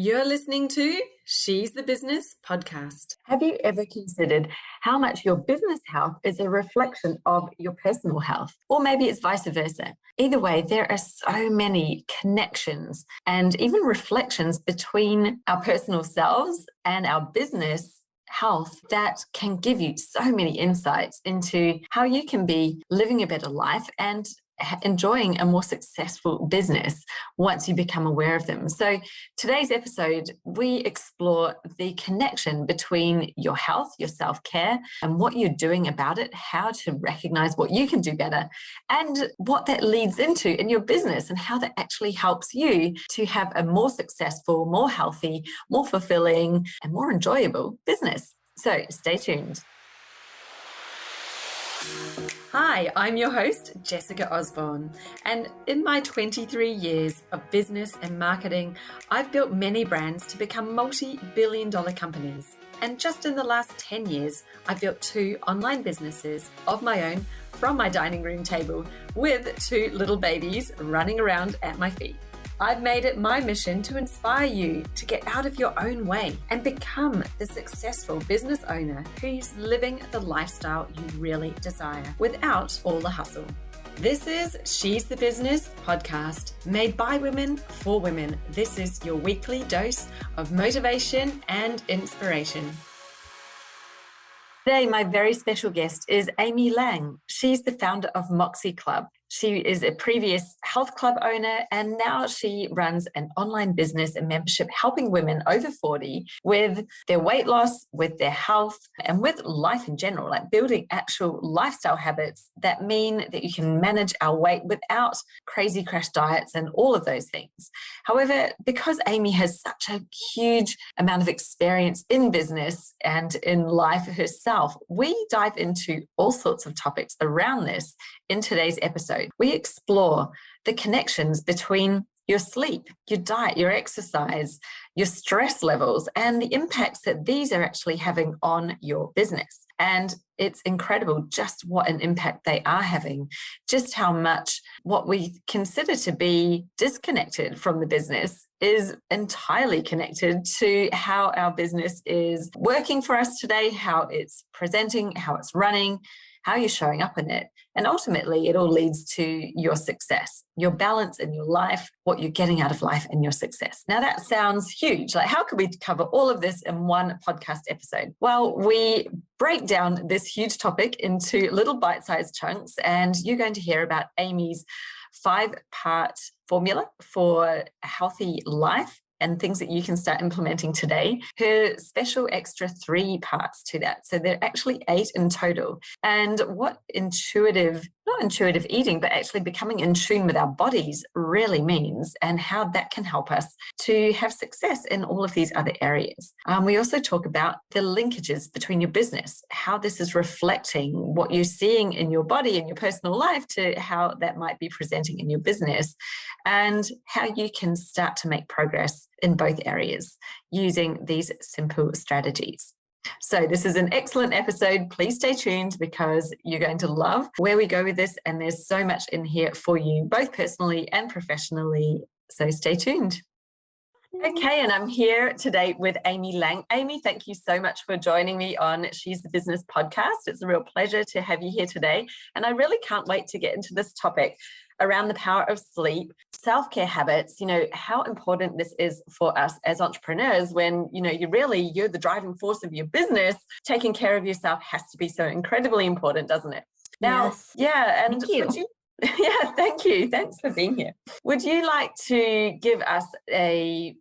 You're listening to She's the Business podcast. Have you ever considered how much your business health is a reflection of your personal health? Or maybe it's vice versa. Either way, there are so many connections and even reflections between our personal selves and our business health that can give you so many insights into how you can be living a better life and enjoying a more successful business once you become aware of them. So today's episode, we explore the connection between your health, your self-care, and what you're doing about it, how to recognize what you can do better, and what that leads into in your business and how that actually helps you to have a more successful, more healthy, more fulfilling, and more enjoyable business. So stay tuned. Hi, I'm your host, Jessica Osborne, and in my 23 years of business and marketing, I've built many brands to become multi-billion-dollar companies. And just in the last 10 years, I've built 2 online businesses of my own from my dining room table with 2 little babies running around at my feet. I've made it my mission to inspire you to get out of your own way and become the successful business owner who's living the lifestyle you really desire without all the hustle. This is She's the Business podcast, made by women for women. This is your weekly dose of motivation and inspiration. Today, my very special guest is Amy Lang. She's the founder of Moxie Club. She is a previous health club owner, and now she runs an online business and membership helping women over 40 with their weight loss, with their health, and with life in general, like building actual lifestyle habits that mean that you can manage our weight without crazy crash diets and all of those things. However, because Amy has such a huge amount of experience in business and in life herself, we dive into all sorts of topics around this in today's episode. We explore the connections between your sleep, your diet, your exercise, your stress levels, and the impacts that these are actually having on your business. And it's incredible just what an impact they are having, just how much what we consider to be disconnected from the business is entirely connected to how our business is working for us today, how it's presenting, how it's running, how you're showing up in it. And ultimately, it all leads to your success, your balance in your life, what you're getting out of life and your success. Now, that sounds huge. Like, how could we cover all of this in one podcast episode? Well, we break down this huge topic into little bite-sized chunks, and you're going to hear about Amy's 5-part formula for a healthy life and things that you can start implementing today. Her special extra 3 parts to that. So they're actually 8 in total. And what not intuitive eating, but actually becoming in tune with our bodies really means, and how that can help us to have success in all of these other areas. We also talk about the linkages between your business, how this is reflecting what you're seeing in your body and your personal life to how that might be presenting in your business, and how you can start to make progress in both areas using these simple strategies. So this is an excellent episode. Please stay tuned because you're going to love where we go with this, and there's so much in here for you, both personally and professionally. So stay tuned. Okay, and I'm here today with Amy Lang. Amy, thank you so much for joining me on She's the Business podcast. It's a real pleasure to have you here today. And I really can't wait to get into this topic around the power of sleep, self-care habits, how important this is for us as entrepreneurs when, you're the driving force of your business. Taking care of yourself has to be so incredibly important, doesn't it? Now, yes. Yeah, and thank you. Yeah, thank you. Thanks for being here. Would you like to give us a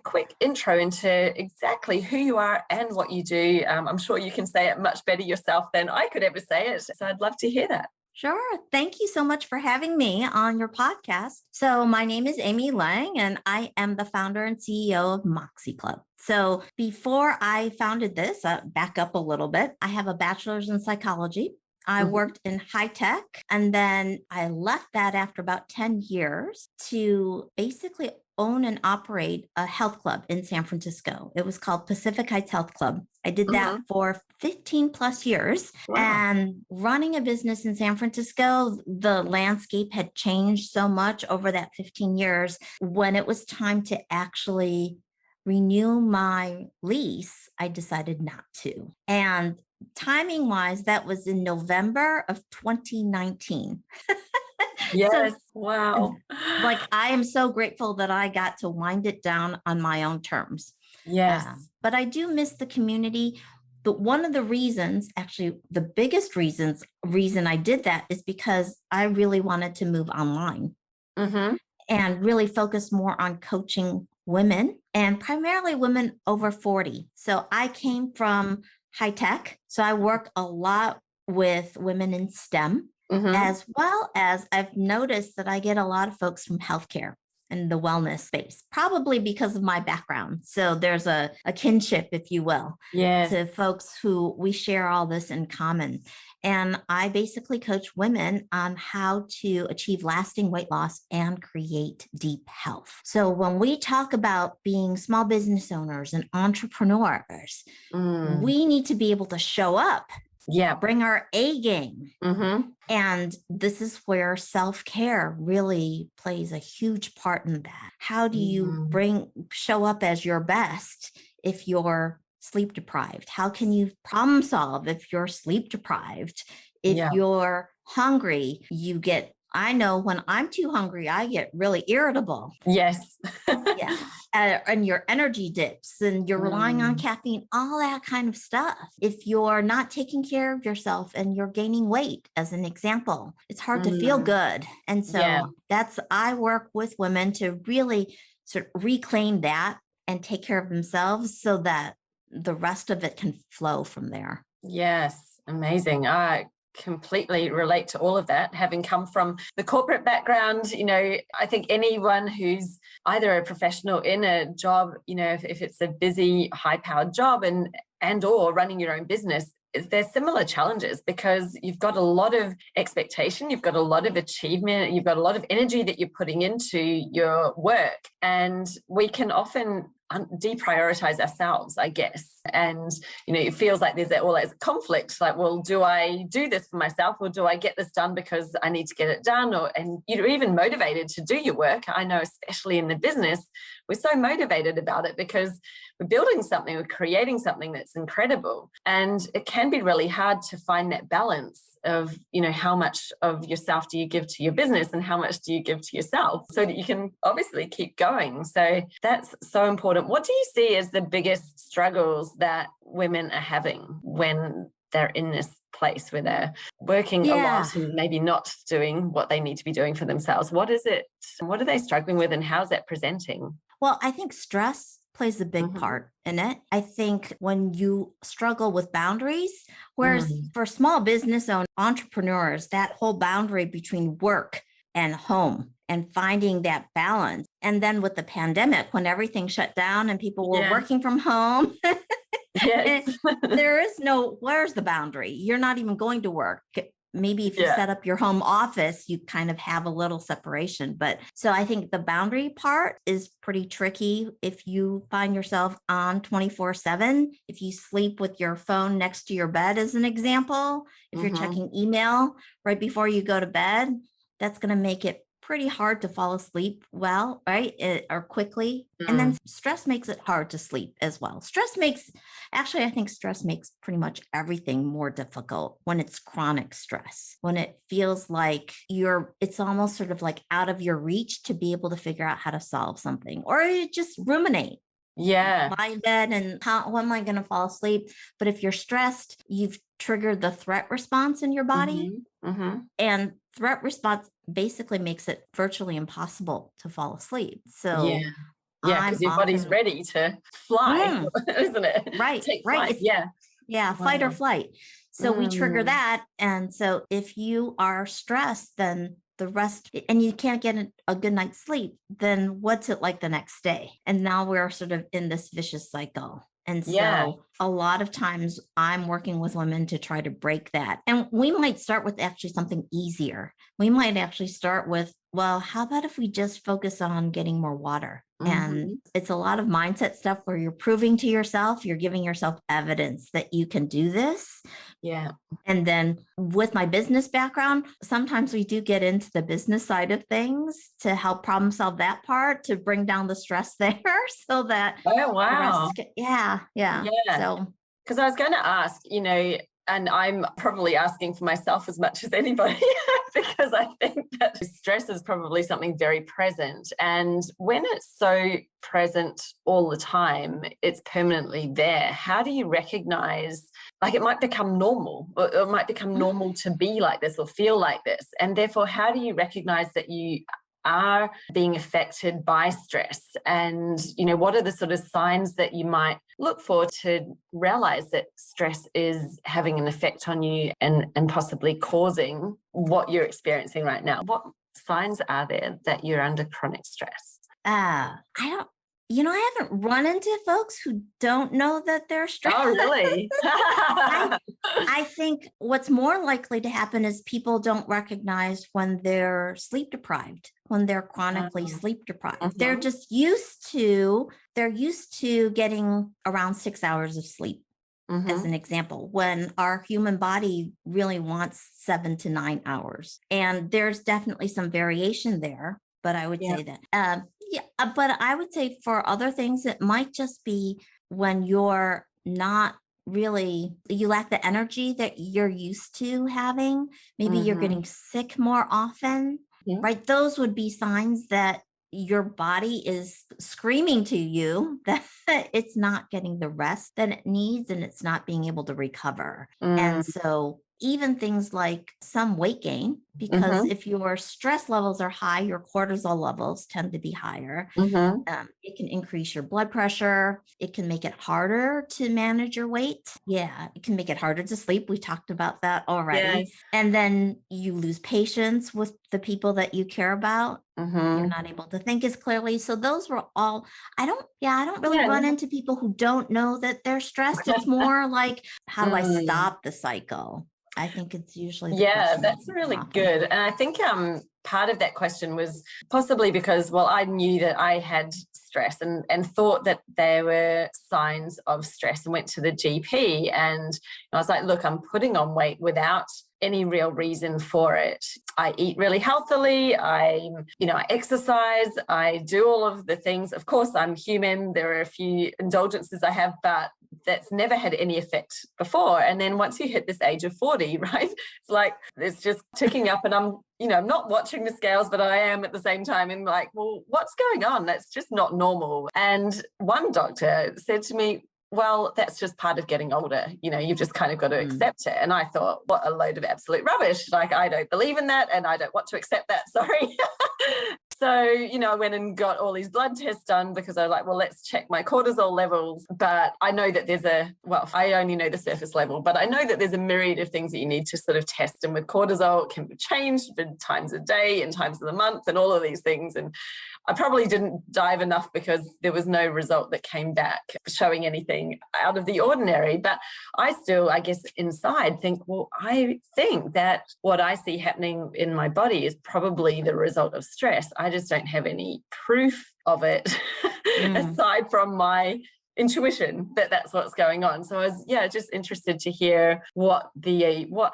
quick intro into exactly who you are and what you do? I'm sure you can say it much better yourself than I could ever say it. So I'd love to hear that. Sure. Thank you so much for having me on your podcast. So my name is Amy Lang, and I am the founder and CEO of Moxie Club. So before I founded this, back up a little bit, I have a bachelor's in psychology. I worked in high tech, and then I left that after about 10 years to basically own and operate a health club in San Francisco. It was called Pacific Heights Health Club. I did that for 15 plus years. Wow. And running a business in San Francisco, the landscape had changed so much over that 15 years when it was time to actually renew my lease, I decided not to. And timing wise, that was in November of 2019. Yes. Wow. Like, I am so grateful that I got to wind it down on my own terms. Yes. But I do miss the community. But one of the reasons, actually, the biggest reason I did that is because I really wanted to move online and really focus more on coaching women, and primarily women over 40. So I came from high tech. So I work a lot with women in STEM, as well as I've noticed that I get a lot of folks from healthcare and the wellness space, probably because of my background. So there's a kinship, if you will, to folks who we share all this in common. And I basically coach women on how to achieve lasting weight loss and create deep health. So when we talk about being small business owners and entrepreneurs, we need to be able to show up. Yeah, bring our A game. And this is where self-care really plays a huge part in that. How do you show up as your best if you're sleep deprived? How can you problem solve if you're sleep deprived? If you're hungry, I know when I'm too hungry, I get really irritable. Yes. And your energy dips and you're relying on caffeine, all that kind of stuff. If you're not taking care of yourself and you're gaining weight, as an example, it's hard to feel good. And so I work with women to really sort of reclaim that and take care of themselves so that the rest of it can flow from there. Yes. Amazing. I completely relate to all of that. Having come from the corporate background, I think anyone who's either a professional in a job, if it's a busy, high-powered job and or running your own business, there's similar challenges because you've got a lot of expectation, you've got a lot of achievement, you've got a lot of energy that you're putting into your work. And we can often deprioritize ourselves, I guess. And, it feels like there's all that conflict, like, well, do I do this for myself or do I get this done because I need to get it done? And you're even motivated to do your work. I know, especially in the business, we're so motivated about it because we're building something, we're creating something that's incredible. And it can be really hard to find that balance of, how much of yourself do you give to your business and how much do you give to yourself so that you can obviously keep going. So that's so important. What do you see as the biggest struggles that women are having when they're in this place where they're working a lot and maybe not doing what they need to be doing for themselves? What is it? What are they struggling with and how's that presenting? Well, I think stress plays a big part in it. I think when you struggle with boundaries, whereas for small business entrepreneurs, that whole boundary between work and home and finding that balance. And then with the pandemic, when everything shut down and people were working from home, where's the boundary? You're not even going to work. Maybe if you set up your home office, you kind of have a little separation. But so I think the boundary part is pretty tricky if you find yourself on 24/7, if you sleep with your phone next to your bed, as an example, if you're checking email right before you go to bed, that's going to make it pretty hard to fall asleep well, right? Or quickly. And then stress makes it hard to sleep as well. I think stress makes pretty much everything more difficult when it's chronic stress, when it feels like it's almost sort of like out of your reach to be able to figure out how to solve something, or you just ruminate. Lie in bed and when am I going to fall asleep? But if you're stressed, you've triggered the threat response in your body. And threat response basically makes it virtually impossible to fall asleep. So because your body's ready to fly, isn't it? Right. Take right. Flight. Fight or flight. So we trigger that. And so if you are stressed, then the rest, and you can't get a good night's sleep, then what's it like the next day? And now we're sort of in this vicious cycle. And so a lot of times I'm working with women to try to break that. And we might start with actually something easier. We might actually start with well, how about if we just focus on getting more water? And Mhm. it's a lot of mindset stuff where you're proving to yourself, you're giving yourself evidence that you can do this. Yeah. And then with my business background, sometimes we do get into the business side of things to help problem solve that part, to bring down the stress there so that Oh, the rest, wow. yeah, yeah. Yeah. So, Because I was going to ask, and I'm probably asking for myself as much as anybody, because I think that stress is probably something very present. And when it's so present all the time, it's permanently there. How do you recognize, like it might become normal, or it might become normal to be like this or feel like this? And therefore, how do you recognize that you are being affected by stress? And what are the sort of signs that you might look for to realize that stress is having an effect on you and possibly causing what you're experiencing right now? What signs are there that you're under chronic stress? I don't, I haven't run into folks who don't know that they're stressed. Oh, really? I think what's more likely to happen is people don't recognize when they're sleep deprived, when they're chronically sleep deprived. They're Mhm. just they're used to getting around 6 hours of sleep, as an example, when our human body really wants 7 to 9 hours. And there's definitely some variation there, but I would Yeah. say that, but I would say for other things, it might just be when you're not really, you lack the energy that you're used to having. Maybe you're Mhm. getting sick more often, Yeah. right? Those would be signs that your body is screaming to you that it's not getting the rest that it needs and it's not being able to recover. Mm. And so even things like some weight gain, because Mhm. if your stress levels are high, your cortisol levels tend to be higher. Mhm. It can increase your blood pressure. It can make it harder to manage your weight. Yeah, it can make it harder to sleep. We talked about that already. Yes. And then you lose patience with the people that you care about. You're Mhm. not able to think as clearly. So those were all, I don't really Yeah. run No. into people who don't know that they're stressed. It's more like, how do I Mm. stop the cycle? I think it's usually the Yeah, question that that's comes really often. good. And I think part of that question was possibly because, well, I knew that I had stress and thought that there were signs of stress and went to the GP. And I was like, look, I'm putting on weight without any real reason for it. I eat really healthily. I exercise. I do all of the things. Of course, I'm human. There are a few indulgences I have, but that's never had any effect before. And then once you hit this age of 40, right, it's like it's just ticking up, and I'm not watching the scales, but I am at the same time. And like, well, what's going on? That's just not normal. And one doctor said to me, well, that's just part of getting older. You've just kind of got to Mm. accept it. And I thought, what a load of absolute rubbish. Like, I don't believe in that and I don't want to accept that. Sorry. So, I went and got all these blood tests done because I was like, well, let's check my cortisol levels. But I know that I only know the surface level, but I know that there's a myriad of things that you need to sort of test. And with cortisol, it can be changed in times of day and times of the month and all of these things. And I probably didn't dive enough because there was no result that came back showing anything out of the ordinary. But I still, I guess, inside think, well, I think that what I see happening in my body is probably the result of stress. I just don't have any proof of it Mm. aside from my intuition that that's what's going on. So I was just interested to hear what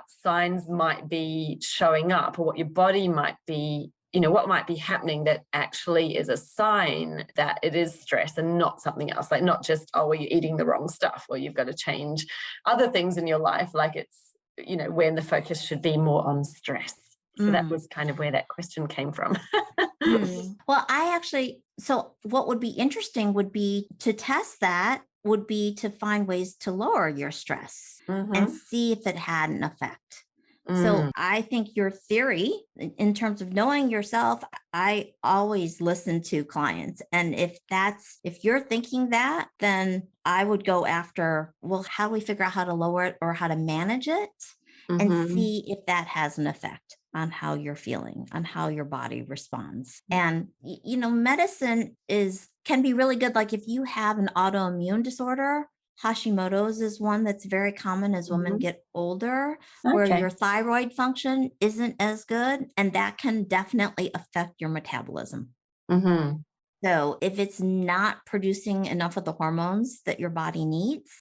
signs might be showing up, or what your body might be, what might be happening that actually is a sign that it is stress and not something else. Like, not just, oh, well, you're eating the wrong stuff, or you've got to change other things in your life. Like, it's, when the focus should be more on stress. So that Mm. was kind of where that question came from. Mm. Well, so what would be interesting would be to test that, would be to find ways to lower your stress and Mm-hmm. see if it had an effect. Mm. So I think your theory in terms of knowing yourself, I always listen to clients. And if you're thinking that, then I would go after, well, how do we figure out how to lower it or how to manage it and Mm-hmm. see if that has an effect on how you're feeling, on how your body responds. And, medicine can be really good. Like if you have an autoimmune disorder, Hashimoto's is one that's very common as women get older, where Okay. your thyroid function isn't as good, and that can definitely affect your metabolism. Mm-hmm. So if it's not producing enough of the hormones that your body needs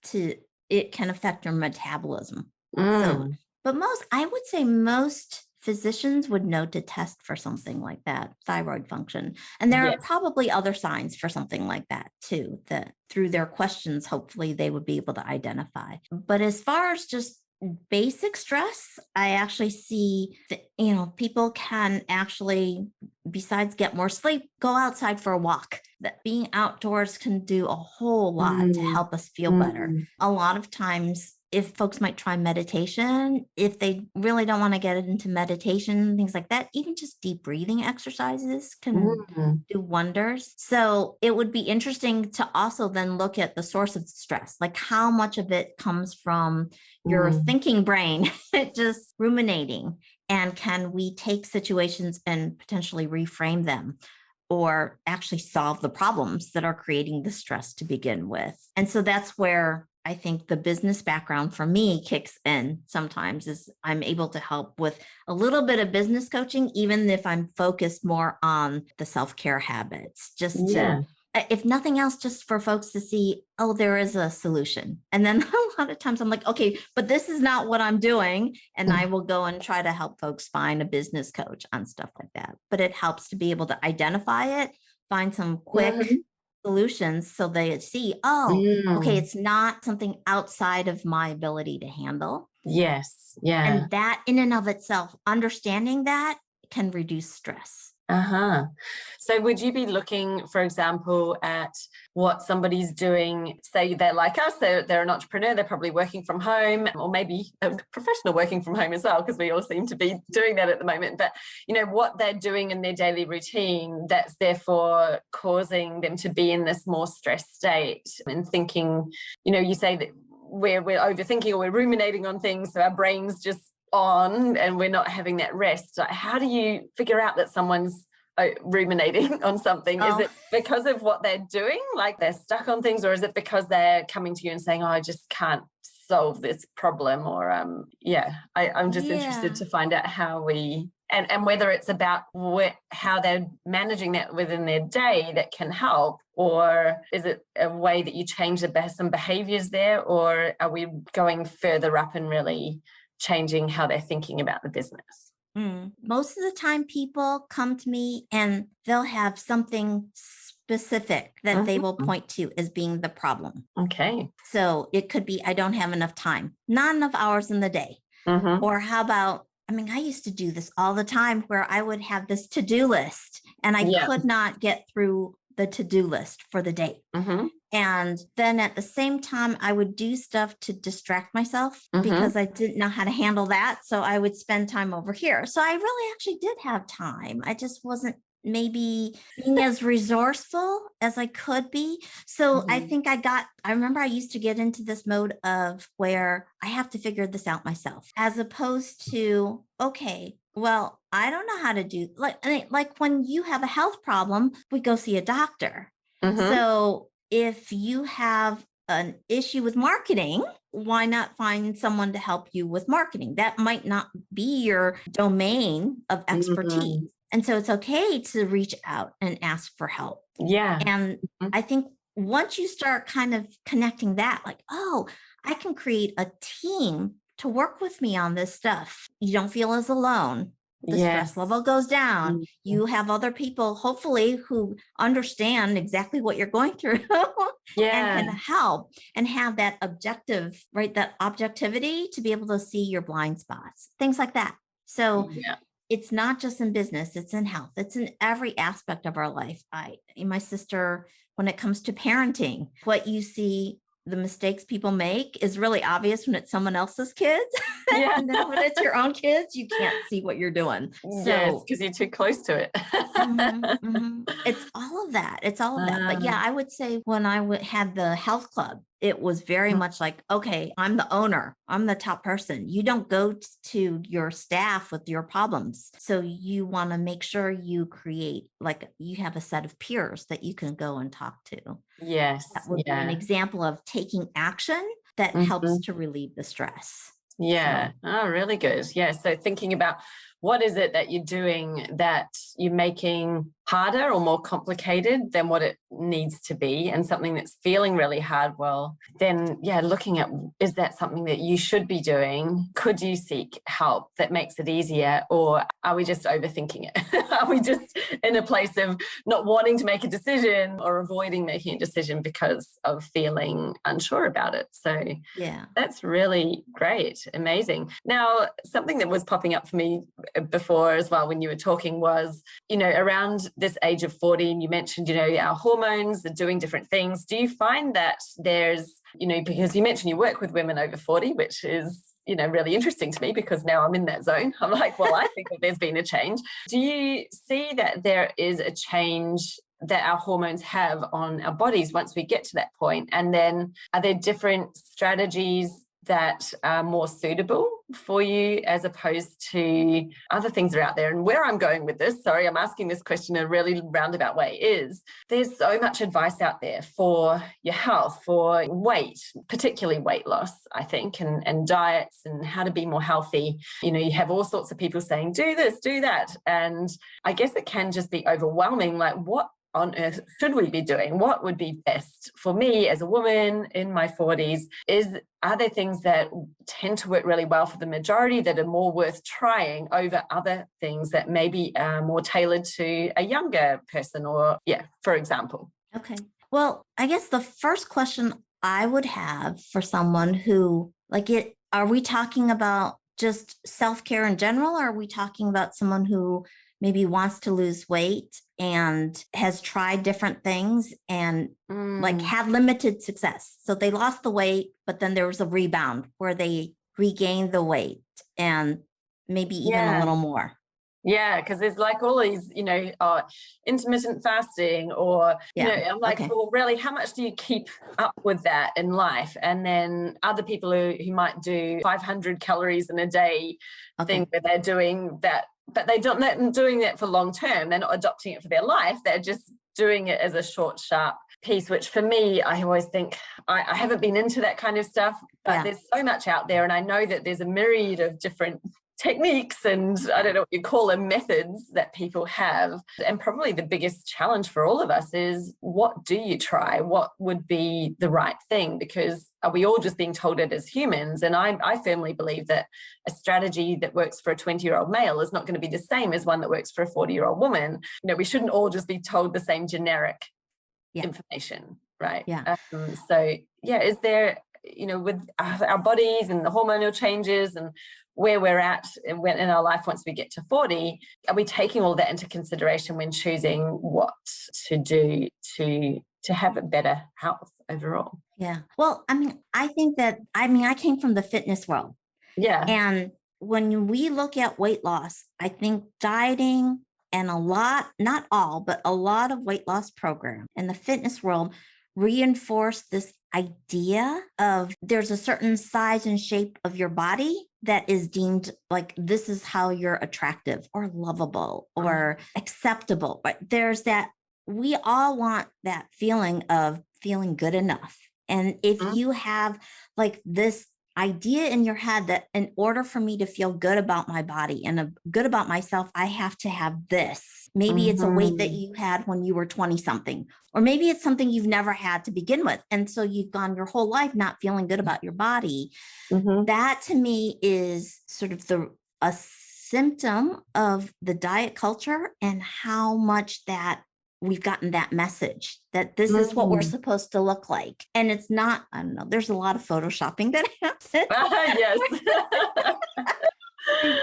it can affect your metabolism. So, but I would say most physicians would know to test for something like that, thyroid function. And there are probably other signs for something like that too, that through their questions, hopefully they would be able to identify. But as far as just basic stress, I actually see that, people can actually, besides get more sleep, go outside for a walk. That being outdoors can do a whole lot to help us feel better. A lot of times, if folks might try meditation, if they really don't want to get into meditation, things like that, even just deep breathing exercises can do wonders. So it would be interesting to also then look at the source of stress, like how much of it comes from your thinking brain, just ruminating. And can we take situations and potentially reframe them, or actually solve the problems that are creating the stress to begin with? And so that's where I think the business background for me kicks in sometimes, is I'm able to help with a little bit of business coaching, even if I'm focused more on the self-care habits, just to, if nothing else, just for folks to see, oh, there is a solution. And then a lot of times I'm like, okay, but this is not what I'm doing. And I will go and try to help folks find a business coach on stuff like that. But it helps to be able to identify it, find some quick solutions so they see, okay, it's not something outside of my ability to handle. Yes. Yeah. And that in and of itself, understanding that can reduce stress. So would you be looking, for example, at what somebody's doing? Say they're like us, they're an entrepreneur, they're probably working from home, or maybe a professional working from home as well, because we all seem to be doing that at the moment. But, what they're doing in their daily routine that's therefore causing them to be in this more stressed state, and thinking, you say that we're overthinking or we're ruminating on things, so our brains just on and we're not having that rest. How do you figure out that someone's ruminating on something? Is it because of what they're doing, like they're stuck on things, or is it because they're coming to you and saying, I just can't solve this problem? Or I'm just interested to find out how we and whether it's about how they're managing that within their day that can help, or is it a way that you change some behaviors there, or are we going further up and really changing how they're thinking about the business? Most of the time people come to me and they'll have something specific that they will point to as being the problem. Okay. So it could be, I don't have enough time, not enough hours in the day. Or how about, I used to do this all the time, where I would have this to-do list and I could not get through the to-do list for the day. And then at the same time, I would do stuff to distract myself because I didn't know how to handle that. So I would spend time over here. So I really actually did have time. I just wasn't maybe being as resourceful as I could be. So I think I remember I used to get into this mode of where I have to figure this out myself, as opposed to, okay, well, I don't know how to do, like when you have a health problem, we go see a doctor. So if you have an issue with marketing, why not find someone to help you with marketing? That might not be your domain of expertise. And so it's okay to reach out and ask for help. And I think once you start kind of connecting that, like, I can create a team to work with me on this stuff. You don't feel as alone. The stress level goes down. You have other people, hopefully, who understand exactly what you're going through and can help and have that objective, right? That objectivity to be able to see your blind spots, things like that. So it's not just in business, it's in health. It's in every aspect of our life. My sister, when it comes to parenting, what you see, the mistakes people make is really obvious when it's someone else's kids. And then when it's your own kids, you can't see what you're doing. Yes, because you're too close to it. It's all of that. It's all of that. But yeah, I would say when I had the health club, it was very much like, okay, I'm the owner. I'm the top person. You don't go to your staff with your problems. So you want to make sure you create, like, you have a set of peers that you can go and talk to. Yes. That would be an example of taking action that helps to relieve the stress. Yeah. So, Oh, really good. Yeah. So thinking about what is it that you're doing that you're making harder or more complicated than what it needs to be, and something that's feeling really hard, well, then, yeah, looking at, is that something that you should be doing? Could you seek help that makes it easier? Or are we just overthinking it? Are we just in a place of not wanting to make a decision or avoiding making a decision because of feeling unsure about it? So yeah. that's really great. Amazing. Now, something that was popping up for me before as well when you were talking was, around this age of 40, and you mentioned, our hormones are doing different things. Do you find that there's, because you mentioned you work with women over 40, which is, really interesting to me, because now I'm in that zone. I'm like, well, I think that there's been a change. Do you see that there is a change that our hormones have on our bodies once we get to that point? And then are there different strategies that are more suitable for you as opposed to other things that are out there? And where I'm going with this, sorry, I'm asking this question in a really roundabout way, is there's so much advice out there for your health, for weight, particularly weight loss, I think, and diets and how to be more healthy. You have all sorts of people saying, do this, do that. And I guess it can just be overwhelming. Like, what on earth should we be doing? What would be best for me as a woman in my 40s? Are there things that tend to work really well for the majority that are more worth trying over other things that maybe are more tailored to a younger person, or, for example? Okay. Well, I guess the first question I would have for someone who, are we talking about just self-care in general? Or are we talking about someone who maybe wants to lose weight and has tried different things and had limited success? So they lost the weight, but then there was a rebound where they regained the weight and maybe even a little more. Yeah, because there's like all these, intermittent fasting, or, I'm like, well, really, how much do you keep up with that in life? And then other people who might do 500 calories in a day thing where they're doing that, but they're not doing that for long term. They're not adopting it for their life. They're just doing it as a short, sharp piece, which for me, I always think I haven't been into that kind of stuff, but there's so much out there. And I know that there's a myriad of different techniques and I don't know what you call them, methods that people have. And probably the biggest challenge for all of us is, what do you try? What would be the right thing? Because are we all just being told it as humans? And I firmly believe that a strategy that works for a 20-year-old male is not going to be the same as one that works for a 40-year-old woman. We shouldn't all just be told the same generic information, right? Yeah. Is there, with our bodies and the hormonal changes and where we're at in our life once we get to 40, are we taking all that into consideration when choosing what to do to have a better health overall? Yeah. Well, I think that, I came from the fitness world. Yeah. And when we look at weight loss, I think dieting and not all, but a lot of weight loss programs in the fitness world reinforce this idea of there's a certain size and shape of your body that is deemed like this is how you're attractive or lovable or acceptable. But there's that, we all want that feeling of feeling good enough. And if you have like this idea in your head that in order for me to feel good about my body and good about myself, I have to have this. Maybe it's a weight that you had when you were 20 something, or maybe it's something you've never had to begin with. And so you've gone your whole life not feeling good about your body. That to me is sort of a symptom of the diet culture and how much that we've gotten that message that this is what we're supposed to look like. And it's not, I don't know, there's a lot of photoshopping that happens. Yes.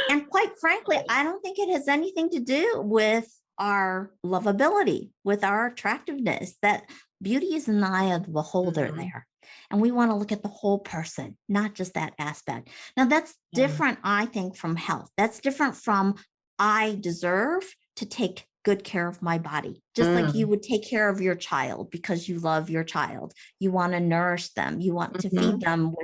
And quite frankly, I don't think it has anything to do with our lovability, with our attractiveness. That beauty is in the eye of the beholder there. And we want to look at the whole person, not just that aspect. Now that's different, I think, from health. That's different from I deserve to take good care of my body, just like you would take care of your child because you love your child. You want to nourish them. You want to feed them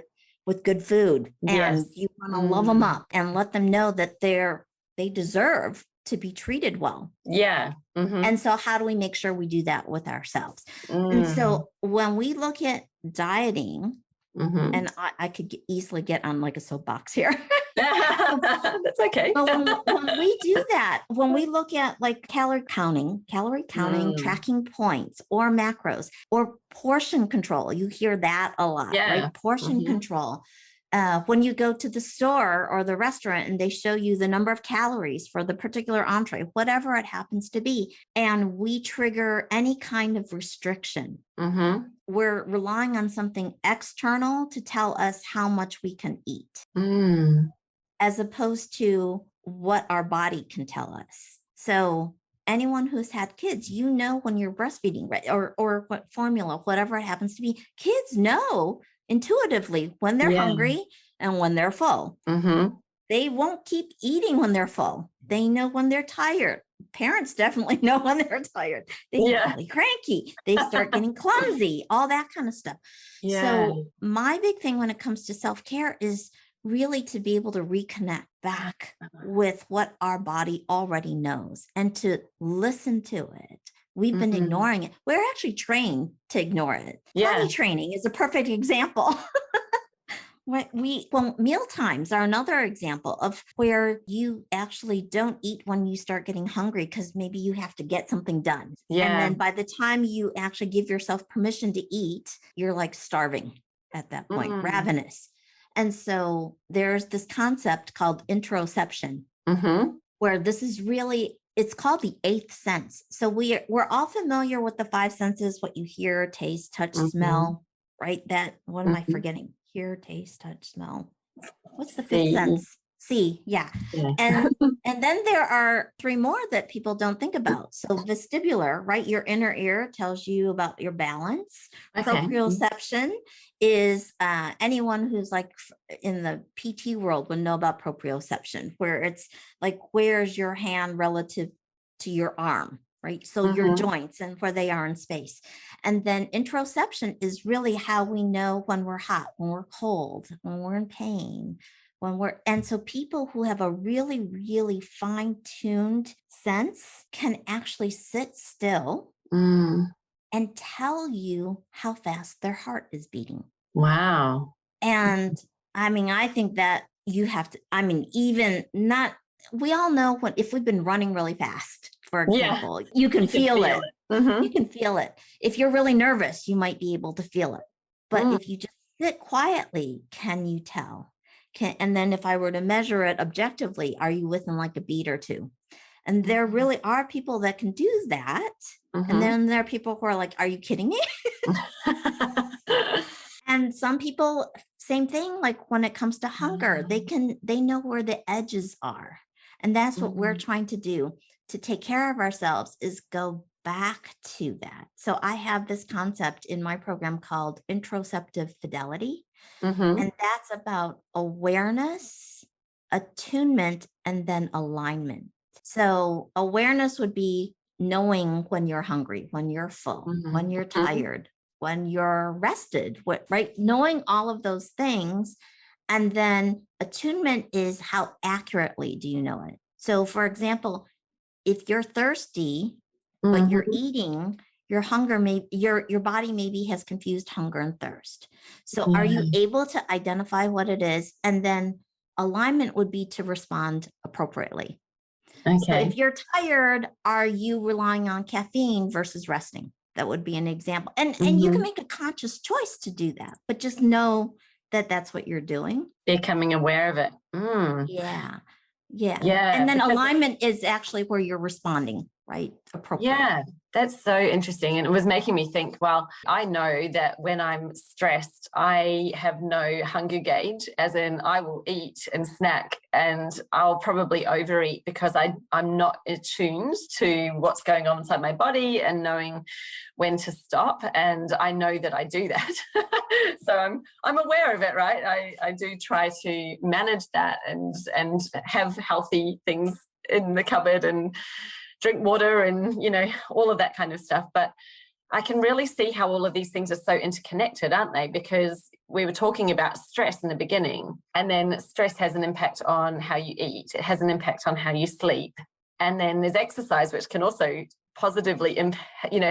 with good food, and you want to love them up and let them know that they deserve to be treated well. Yeah. And so how do we make sure we do that with ourselves? And so when we look at dieting, and I could easily get on like a soapbox here. That's okay. But when we do that, when we look at like calorie counting, tracking points or macros or portion control, you hear that a lot, right? Portion control. When you go to the store or the restaurant and they show you the number of calories for the particular entree, whatever it happens to be, and we trigger any kind of restriction, we're relying on something external to tell us how much we can eat, as opposed to what our body can tell us. So anyone who's had kids, you know, when you're breastfeeding, right, or what formula, whatever it happens to be, kids know intuitively when they're hungry and when they're full. They won't keep eating when they're full. They know when they're tired. Parents definitely know when they're tired. They get really cranky. They start getting clumsy, all that kind of stuff. So my big thing when it comes to self-care is really to be able to reconnect back with what our body already knows and to listen to it. We've been ignoring it. We're actually trained to ignore it. Potty training is a perfect example. Meal times are another example of where you actually don't eat when you start getting hungry because maybe you have to get something done. And then by the time you actually give yourself permission to eat, you're like starving at that point, ravenous. And so there's this concept called interoception, where this is really, it's called the eighth sense. So we're all familiar with the five senses, what you hear, taste, touch, smell, right? What am I forgetting? Hear, taste, touch, smell. What's the fifth sense? See, and then there are three more that people don't think about. So vestibular, right? Your inner ear tells you about your balance. Proprioception is anyone who's like in the PT world would know about proprioception, where it's like, where's your hand relative to your arm, right? So your joints and where they are in space. And then interoception is really how we know when we're hot, when we're cold, when we're in pain, and so people who have a really, really fine-tuned sense can actually sit still and tell you how fast their heart is beating. Wow. And I mean, I think that you have to, I mean, we all know if we've been running really fast, for example, you can feel it. You can feel it. If you're really nervous, you might be able to feel it. But if you just sit quietly, can you tell? And then if I were to measure it objectively, are you within like a beat or two? And there really are people that can do that. And then there are people who are like, are you kidding me? And some people, same thing, like when it comes to hunger, they know where the edges are. And that's what we're trying to do to take care of ourselves, is go back to that. So I have this concept in my program called interoceptive fidelity. And that's about awareness, attunement, and then alignment. So awareness would be knowing when you're hungry, when you're full, when you're tired, when you're rested, right? Knowing all of those things. And then attunement is how accurately do you know it? So for example, if you're thirsty, but you're eating, your hunger your body maybe has confused hunger and thirst. So are you able to identify what it is? And then alignment would be to respond appropriately. So if you're tired, are you relying on caffeine versus resting? That would be an example. And you can make a conscious choice to do that, but just know that that's what you're doing. Becoming aware of it. Yeah. And then alignment is actually where you're responding, right? Appropriately. Yeah, that's so interesting. And it was making me think, well, I know that when I'm stressed, I have no hunger gauge, as in I will eat and snack, and I'll probably overeat because I'm not attuned to what's going on inside my body and knowing when to stop. And I know that I do that. So I'm aware of it, right? I do try to manage that and have healthy things in the cupboard and drink water and, all of that kind of stuff. But I can really see how all of these things are so interconnected, aren't they? Because we were talking about stress in the beginning, and then stress has an impact on how you eat. It has an impact on how you sleep. And then there's exercise, which can also positively,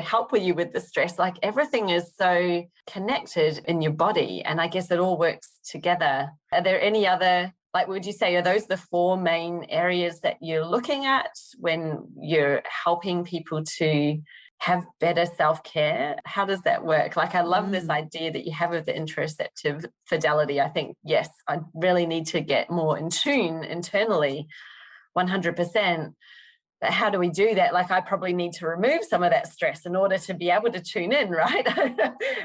help you with the stress. Like everything is so connected in your body. And I guess it all works together. Are there any other, would you say, are those the 4 main areas that you're looking at when you're helping people to have better self-care? How does that work? I love this idea that you have of the interoceptive fidelity. I think, yes, I really need to get more in tune internally, 100%. But how do we do that? I probably need to remove some of that stress in order to be able to tune in, right?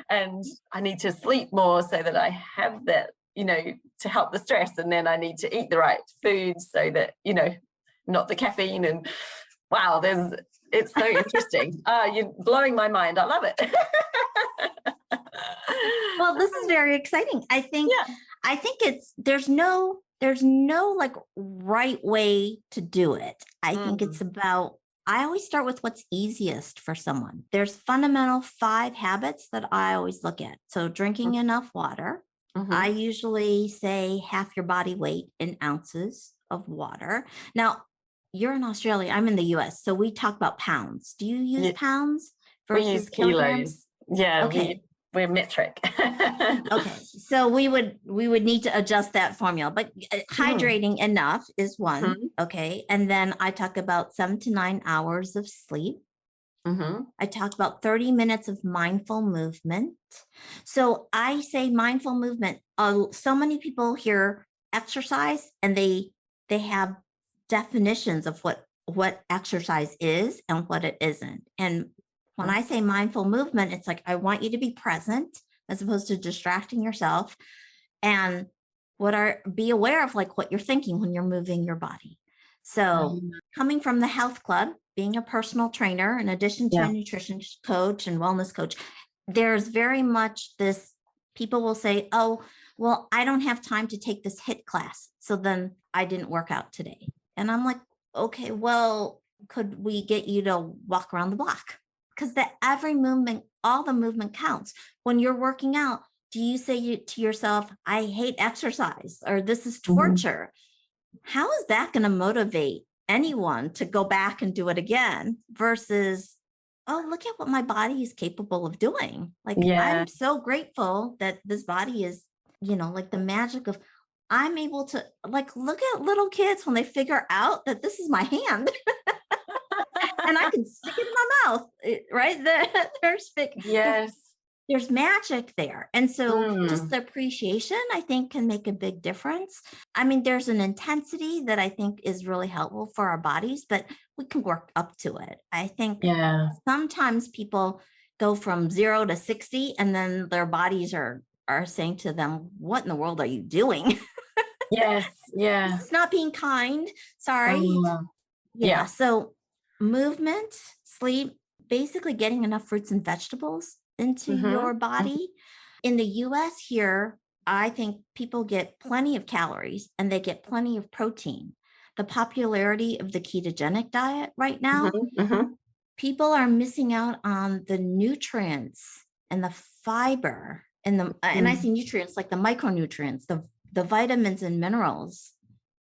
And I need to sleep more so that I have that, to help the stress. And then I need to eat the right foods so that, not the caffeine. And wow, it's so interesting. You're blowing my mind. I love it. Well, this is very exciting. I think there's no right way to do it. I think it's about, I always start with what's easiest for someone. There's fundamental 5 habits that I always look at. So drinking enough water. I usually say half your body weight in ounces of water. Now, you're in Australia, I'm in the US, so we talk about pounds. Do you use pounds versus we use kilograms? Kilos. Yeah, okay. We're metric. Okay, so we would need to adjust that formula, but hydrating enough is one. Okay, and then I talk about 7 to 9 hours of sleep. I talk about 30 minutes of mindful movement. So I say mindful movement. So many people hear exercise and they have definitions of what exercise is and what it isn't. And when I say mindful movement, it's I want you to be present as opposed to distracting yourself, and be aware of what you're thinking when you're moving your body. So coming from the health club, being a personal trainer, in addition to a nutrition coach and wellness coach, there's very much this, people will say, oh, well, I don't have time to take this HIIT class, so then I didn't work out today. And I'm like, okay, well, could we get you to walk around the block? Because every movement, all the movement counts. When you're working out, do you say to yourself, I hate exercise, or this is torture? How is that going to motivate anyone to go back and do it again versus, oh, look at what my body is capable of doing. I'm so grateful that this body is, the magic of, I'm able to look at little kids when they figure out that this is my hand and I can stick it in my mouth, right? There's magic there. And so just the appreciation, I think, can make a big difference. I mean, there's an intensity that I think is really helpful for our bodies, but we can work up to it. I think sometimes people go from 0 to 60 and then their bodies are saying to them, what in the world are you doing? It's not being kind. Sorry. So movement, sleep, basically getting enough fruits and vegetables into your body. In the US here, I think people get plenty of calories and they get plenty of protein. The popularity of the ketogenic diet right now, people are missing out on the nutrients and the fiber and and I see nutrients like the micronutrients, the vitamins and minerals,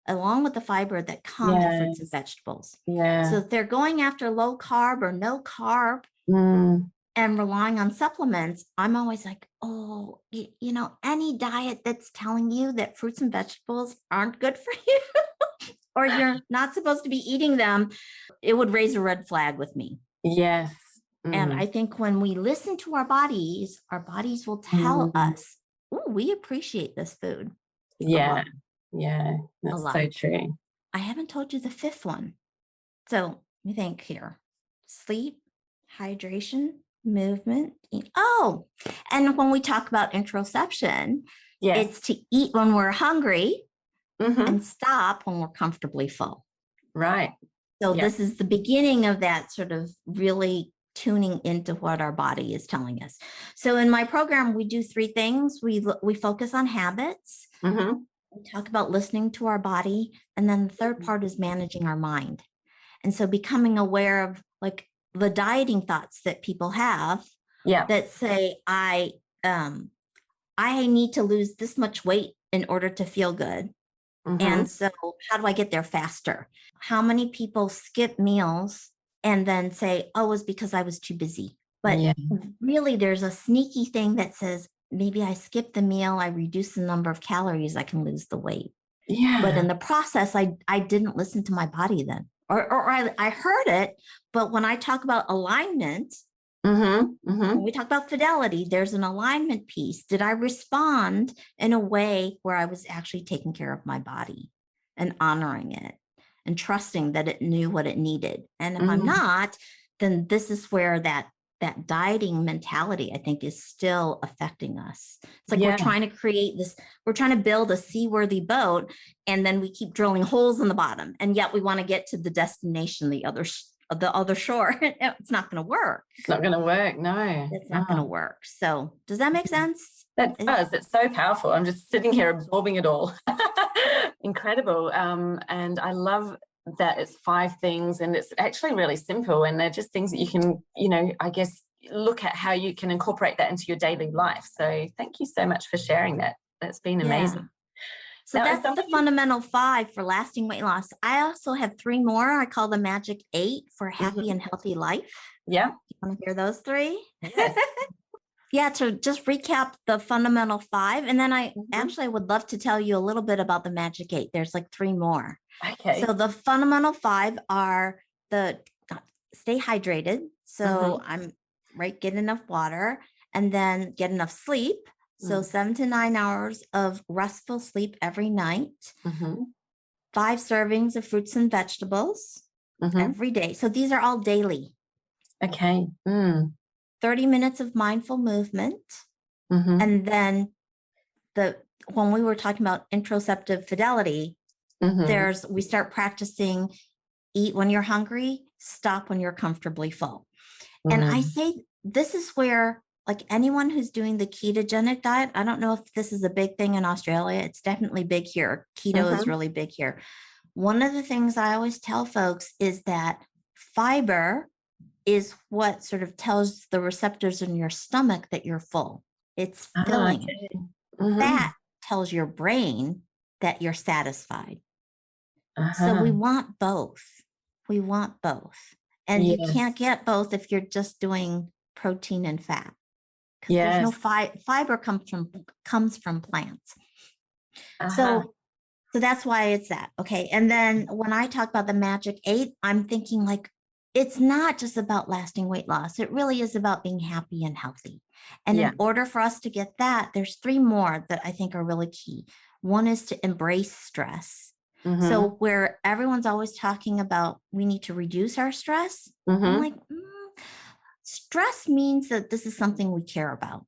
along with the fiber that come to fruits and vegetables. So if they're going after low carb or no carb and relying on supplements, I'm always like, oh, any diet that's telling you that fruits and vegetables aren't good for you or you're not supposed to be eating them, it would raise a red flag with me. Yes. And I think when we listen to our bodies will tell us, oh, we appreciate this food. Yeah. That's so true. I haven't told you the 5th one. So let me think here. Sleep, hydration, movement. And when we talk about interoception, it's to eat when we're hungry and stop when we're comfortably full. Right. So this is the beginning of that sort of really tuning into what our body is telling us. So in my program, we do 3 things. We focus on habits. We talk about listening to our body. And then the third part is managing our mind. And so becoming aware of like the dieting thoughts that people have that say, I need to lose this much weight in order to feel good. And so how do I get there faster? How many people skip meals and then say, oh, it was because I was too busy. But really, there's a sneaky thing that says, maybe I skip the meal, I reduce the number of calories, I can lose the weight. Yeah. But in the process, I didn't listen to my body then, or I heard it. But when I talk about alignment, when we talk about fidelity, there's an alignment piece. Did I respond in a way where I was actually taking care of my body and honoring it and trusting that it knew what it needed? And if I'm not, then this is where that dieting mentality, I think, is still affecting us. It's like we're trying to create this, we're trying to build a seaworthy boat, and then we keep drilling holes in the bottom, and yet we want to get to the destination, the other shore. It's not going to work. It's not going to work. No, it's not going to work. So does that make sense? That does. It's so powerful. I'm just sitting here absorbing it all. Incredible. And I love that it's 5 things, and it's actually really simple, and they're just things that you can, I guess, look at how you can incorporate that into your daily life. So thank you so much for sharing that. That's been amazing. So that's the fundamental 5 for lasting weight loss. I also have 3 more. I call the magic 8 for happy and healthy life. Yeah. You want to hear those 3? Yes. To just recap the fundamental 5. And then I actually would love to tell you a little bit about the magic 8. There's like 3 more. Okay. So the fundamental 5 are stay hydrated. So get enough water, and then get enough sleep. So 7 to 9 hours of restful sleep every night. 5 servings of fruits and vegetables every day. So these are all daily. Okay. 30 minutes of mindful movement. And then when we were talking about interoceptive fidelity, we start practicing eat when you're hungry, stop when you're comfortably full. And I say this is where, like, anyone who's doing the ketogenic diet, I don't know if this is a big thing in Australia. It's definitely big here. Keto is really big here. One of the things I always tell folks is that fiber is what sort of tells the receptors in your stomach that you're full. It's filling. That tells your brain that you're satisfied. So we want both. We want both. And you can't get both if you're just doing protein and fat. There's no fiber comes from plants. So that's why it's that. Okay. And then when I talk about the magic 8, I'm thinking like, it's not just about lasting weight loss. It really is about being happy and healthy. And in order for us to get that, there's 3 more that I think are really key. One is to embrace stress. So where everyone's always talking about we need to reduce our stress, I'm like, stress means that this is something we care about.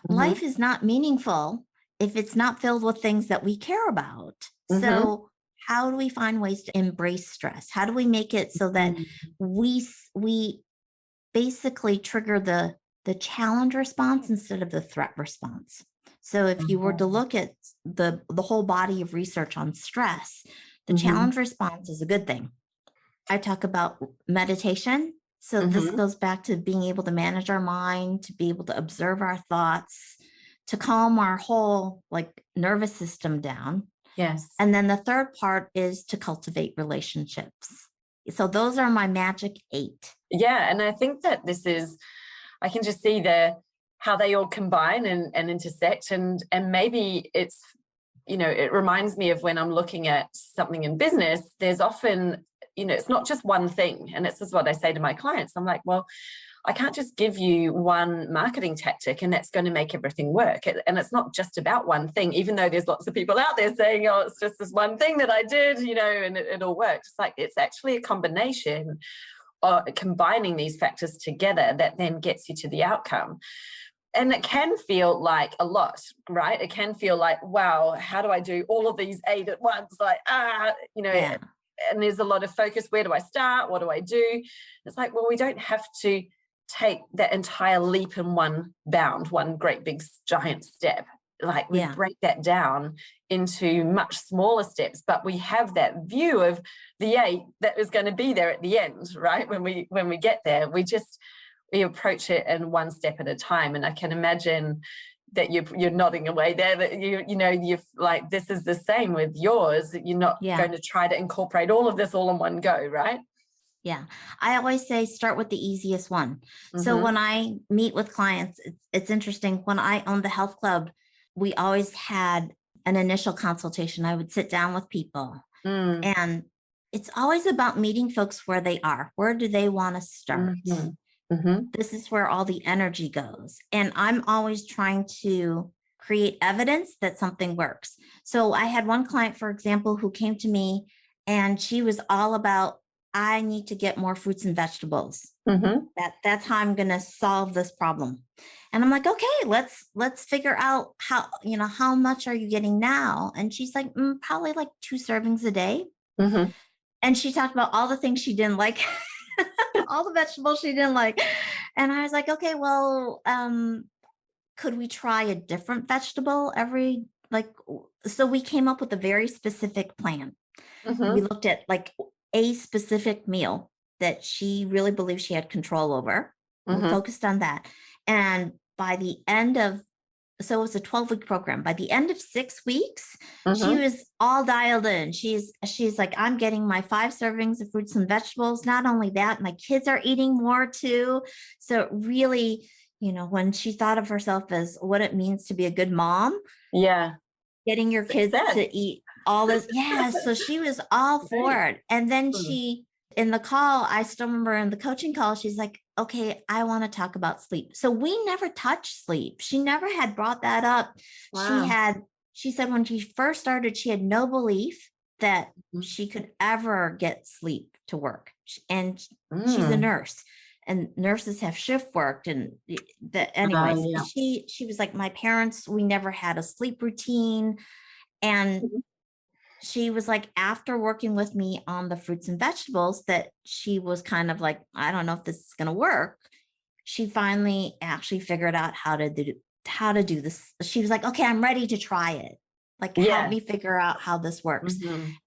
Life is not meaningful if it's not filled with things that we care about. So how do we find ways to embrace stress? How do we make it so that we basically trigger the challenge response instead of the threat response? So if you were to look at the whole body of research on stress, the challenge response is a good thing. I talk about meditation. So this goes back to being able to manage our mind, to be able to observe our thoughts, to calm our whole nervous system down. Yes. And then the third part is to cultivate relationships. So those are my magic 8. Yeah. And I think that I can just see how they all combine and intersect, and maybe it's, it reminds me of when I'm looking at something in business, there's often, it's not just one thing. And this is what I say to my clients. I'm like, well, I can't just give you one marketing tactic and that's going to make everything work. And it's not just about one thing, even though there's lots of people out there saying, oh, it's just this one thing that I did, and it all works. It's like, it's actually a combination of combining these factors together that then gets you to the outcome. And it can feel like a lot, right? It can feel like, wow, how do I do all of these 8 at once? And there's a lot of focus. Where do I start? What do I do? It's like, well, we don't have to take that entire leap in one bound, one great big giant step. like we Yeah. break that down into much smaller steps, but we have that view of the 8 that is going to be there at the end, right? When we get there, we approach it in one step at a time. And I can imagine that you're nodding away there, that you've like, this is the same with yours. You're not going to try to incorporate all of this all in one go, right? Yeah. I always say start with the easiest one. So when I meet with clients, it's interesting. When I owned the health club, we always had an initial consultation. I would sit down with people and it's always about meeting folks where they are. Where do they want to start? This is where all the energy goes. And I'm always trying to create evidence that something works. So I had one client, for example, who came to me and she was all about, I need to get more fruits and vegetables. That's how I'm going to solve this problem. And I'm like, okay, let's figure out how much are you getting now? And she's like, probably like 2 servings a day. And she talked about all the things she didn't like, all the vegetables she didn't like. And I was like, okay, well, could we try a different vegetable so we came up with a very specific plan. We looked at like a specific meal that she really believed she had control over. We focused on that. And by the end of, so it was a 12-week program. By the end of 6 weeks, she was all dialed in. She's like, I'm getting my 5 servings of fruits and vegetables. Not only that, my kids are eating more too. So it really, when she thought of herself as what it means to be a good mom, getting your kids to eat all this. Yeah. So she was all for it. And then in the call, I still remember in the coaching call, she's like, okay, I want to talk about sleep. So we never touched sleep. She never had brought that up. Wow. She said when she first started, she had no belief that she could ever get sleep to work. And she's a nurse. And nurses have shift work. And she was like, my parents, we never had a sleep routine. And she was like, after working with me on the fruits and vegetables, that she was kind of like, I don't know if this is going to work. She finally actually figured out how to do this. She was like, okay, I'm ready to try it. Like, help me figure out how this works.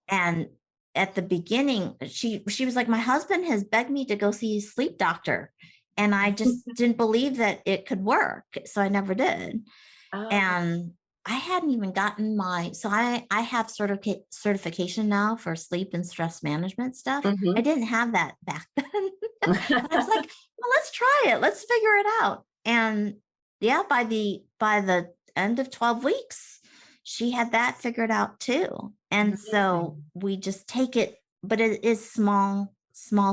And at the beginning, she was like, my husband has begged me to go see his sleep doctor. And I just didn't believe that it could work. So I never did. And I hadn't even gotten so I have certification now for sleep and stress management stuff. I didn't have that back then. I was like, well, let's try it. Let's figure it out. And by the end of 12 weeks, she had that figured out too. And so we just take it, but it is small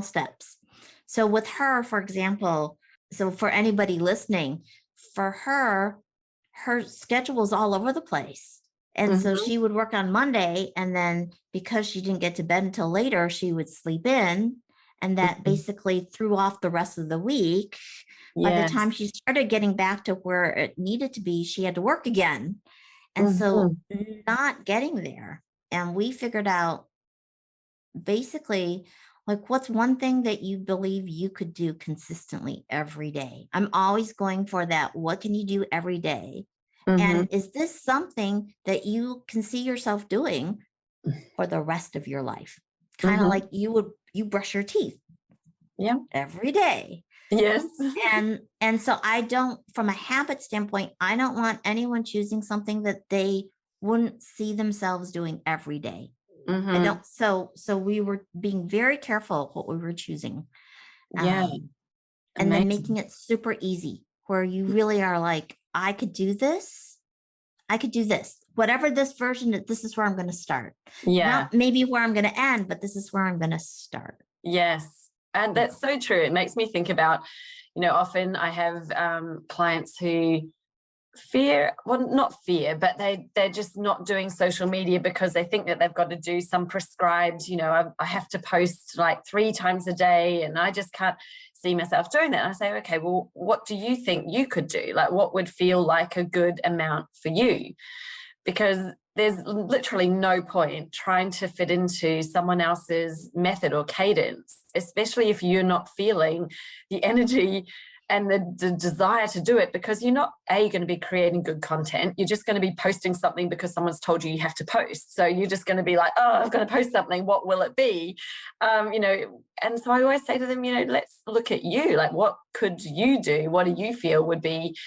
steps. So with her, for example, so for anybody listening, for her schedule is all over the place. And so she would work on Monday, and then because she didn't get to bed until later, she would sleep in, and that basically threw off the rest of the week. By the time she started getting back to where it needed to be, she had to work again. And so not getting there. And we figured out basically, like, what's one thing that you believe you could do consistently every day? I'm always going for that. What can you do every day? And is this something that you can see yourself doing for the rest of your life? Kind of like you brush your teeth every day. Yes. And so I don't, from a habit standpoint, I don't want anyone choosing something that they wouldn't see themselves doing every day. I don't. So we were being very careful what we were choosing. And then making it super easy, where you really are like, I could do this. Whatever this version, this is where I'm going to start. Not maybe where I'm going to end, but this is where I'm going to start. Yes. And that's so true. It makes me think about, often I have clients who not fear, but they're just not doing social media because they think that they've got to do some prescribed, I have to post like 3 times a day, and I just can't see myself doing that. And I say, okay, well, what do you think you could do? Like, what would feel like a good amount for you? Because there's literally no point trying to fit into someone else's method or cadence, especially if you're not feeling the energy and the desire to do it, because you're not going to be creating good content. You're just going to be posting something because someone's told you have to post. So you're just going to be like, oh, I've got to post something. What will it be? And so I always say to them, let's look at you. Like, what could you do? What do you feel would be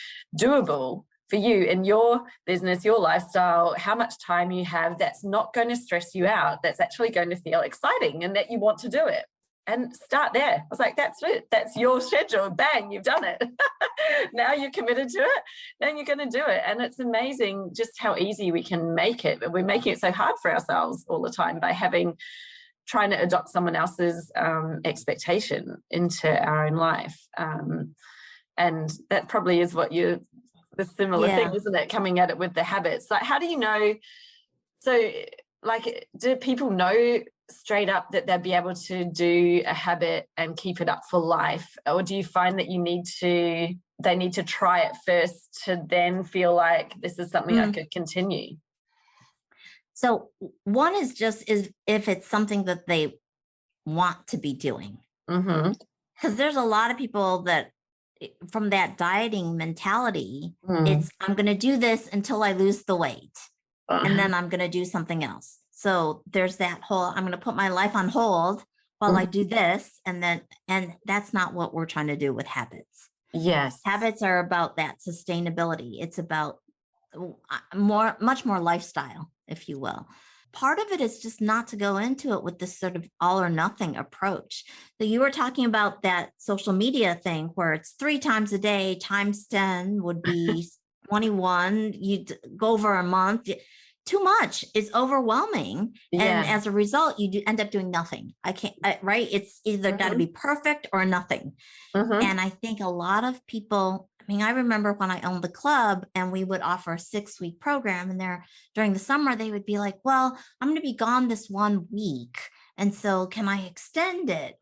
doable for you in your business, your lifestyle, how much time you have that's not going to stress you out, that's actually going to feel exciting and that you want to do it. And start there. I was like, that's it. That's your schedule. Bang, you've done it. Now you're committed to it. Then you're going to do it. And it's amazing just how easy we can make it. But we're making it so hard for ourselves all the time by trying to adopt someone else's expectation into our own life. And that probably is what the similar thing, isn't it? Coming at it with the habits. Like, how do you know? So, like, do people know straight up that they'll be able to do a habit and keep it up for life? Or do you find that they need to try it first to then feel like this is something I could continue? So one is if it's something that they want to be doing. Because there's a lot of people that from that dieting mentality, it's, I'm going to do this until I lose the weight. And then I'm going to do something else. So there's that whole, I'm going to put my life on hold while I do this. And that's not what we're trying to do with habits. Yes. Habits are about that sustainability. It's about much more lifestyle, if you will. Part of it is just not to go into it with this sort of all or nothing approach. So you were talking about that social media thing where it's 3 times a day times 10 would be 21. You'd go over a month. Too much is overwhelming. And as a result, you end up doing nothing. Right? It's either got to be perfect or nothing. And I think a lot of people, I remember when I owned the club and we would offer a 6-week program, and during the summer, they would be like, well, I'm going to be gone this 1 week. And so can I extend it?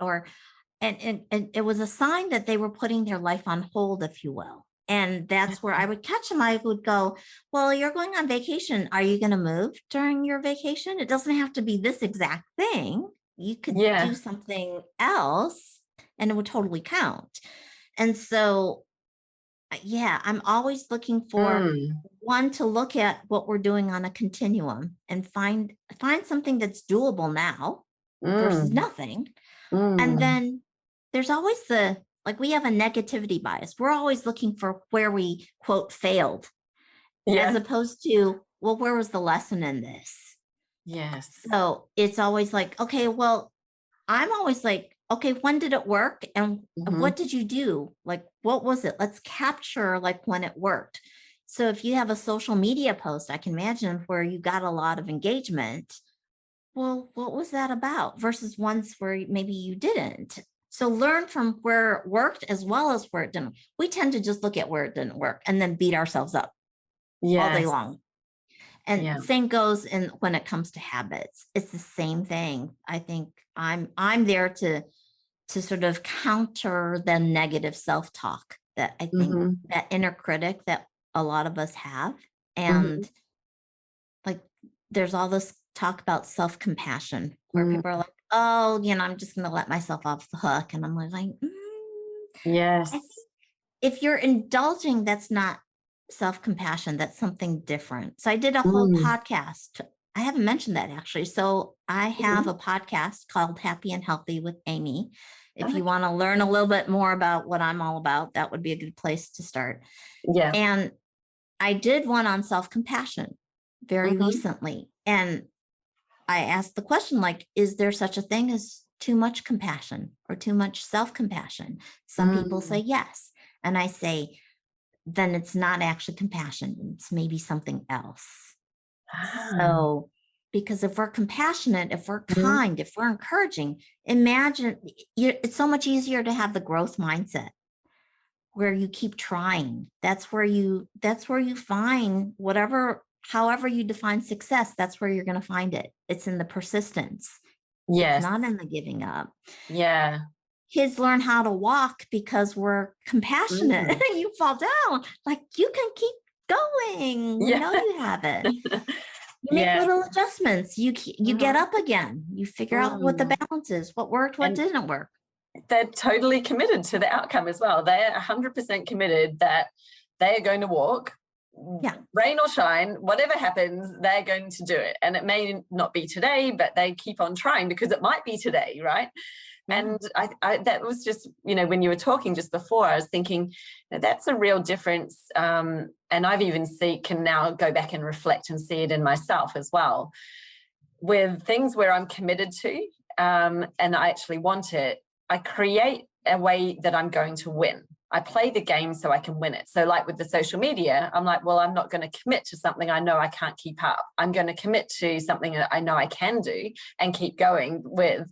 And it was a sign that they were putting their life on hold, if you will. And that's where I would catch them. I would go, well, you're going on vacation. Are you going to move during your vacation? It doesn't have to be this exact thing. You could do something else and it would totally count. And so, I'm always looking for one to look at what we're doing on a continuum and find something that's doable now versus nothing. And then there's always we have a negativity bias. We're always looking for where we, quote, failed, as opposed to, well, where was the lesson in this? Yes. So it's always like, okay, well, I'm always like, okay, when did it work? And what did you do? Like, what was it? Let's capture when it worked. So if you have a social media post, I can imagine where you got a lot of engagement. Well, what was that about versus ones where maybe you didn't? So learn from where it worked as well as where it didn't. We tend to just look at where it didn't work and then beat ourselves up all day long. And same goes when it comes to habits. It's the same thing. I think I'm there to sort of counter the negative self-talk that I think that inner critic that a lot of us have. And there's all this talk about self-compassion where people are like, oh, I'm just going to let myself off the hook. And I'm like, yes. If you're indulging, that's not self-compassion. That's something different. So I did a whole podcast. I haven't mentioned that actually. So I have a podcast called Happy and Healthy with Amy. If you want to learn a little bit more about what I'm all about, that would be a good place to start. Yeah. And I did one on self-compassion very recently. And I asked the question, is there such a thing as too much compassion or too much self-compassion? Some people say yes. And I say, then it's not actually compassion. It's maybe something else. So, because if we're compassionate, if we're kind, if we're encouraging, imagine it's so much easier to have the growth mindset where you keep trying. That's where you find however you define success, that's where you're going to find it. It's in the persistence. Yes. It's not in the giving up. Yeah. Kids learn how to walk because we're compassionate. You fall down, you can keep going. You know you have it. You make little adjustments. You get up again. You figure out what the balance is, what worked, what didn't work. they're totally committed to the outcome as well. They're 100% committed that they are going to walk, rain or shine, whatever happens, they're going to do it. And it may not be today, but they keep on trying because it might be today, right? And I that was just, when you were talking just before, I was thinking that's a real difference. And I've even can now go back and reflect and see it in myself as well. With things where I'm committed to and I actually want it, I create a way that I'm going to win. I play the game so I can win it. So like with the social media, I'm like, well, I'm not going to commit to something I know I can't keep up. I'm going to commit to something that I know I can do and keep going with.